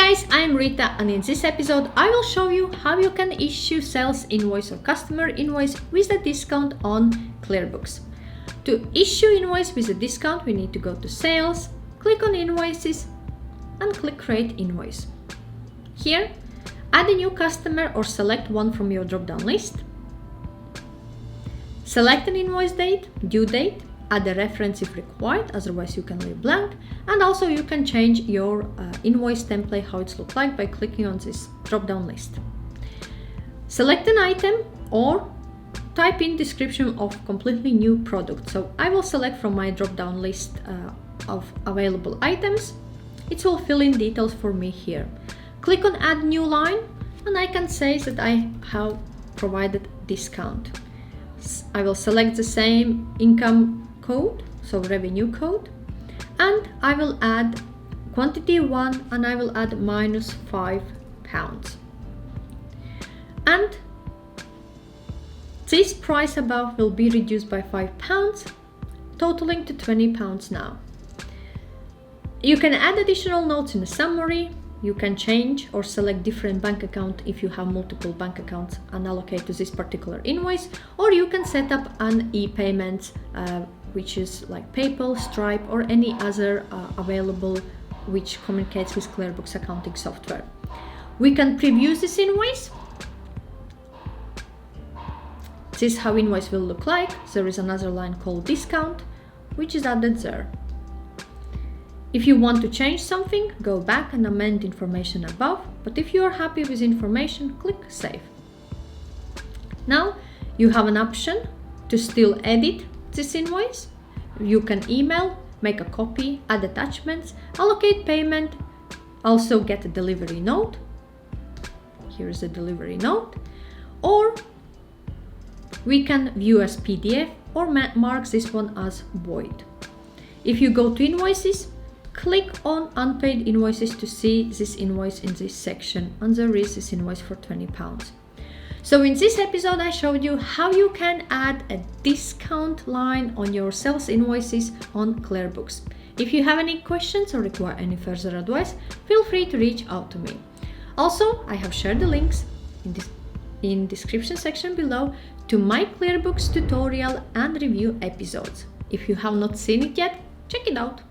guys, I'm Rita, and in this episode I will show you how you can issue sales invoice or customer invoice with a discount on ClearBooks. To issue invoice with a discount, we need to go to Sales, click on Invoices and click Create Invoice. Here, add a new customer or select one from your drop-down list. Select an invoice date, due date, add a reference if required, otherwise you can leave blank, and also you can change your invoice template how it looks like by clicking on this drop-down list. Select an item or type in description of completely new product. So I will select from my drop-down list of available items. It will fill in details for me here. Click on add new line and I can say that I have provided discount. I will select the same income code, so revenue code, and I will add quantity 1 and I will add -5 pounds. And this price above will be reduced by 5 pounds, totaling to 20 pounds now. You can add additional notes in the summary. You can change or select different bank account if you have multiple bank accounts and allocate to this particular invoice, or you can set up an e-payment which is like PayPal, Stripe, or any other available which communicates with ClearBooks accounting software. We can preview this invoice. This is how invoice will look like. There is another line called discount, which is added there. If you want to change something, go back and amend information above, but if you are happy with information, click Save. Now you have an option to still edit this invoice. You can email, make a copy, add attachments, allocate payment, also get a delivery note. Here is a delivery note. Or we can view as PDF or mark this one as void. If you go to invoices, click on unpaid invoices to see this invoice in this section, and there is this invoice for 20 pounds. So in this episode I showed you how you can add a discount line on your sales invoices on ClearBooks. If you have any questions or require any further advice, feel free to reach out to me. Also, I have shared the links in description section below to my ClearBooks tutorial and review episodes. If you have not seen it yet, check it out.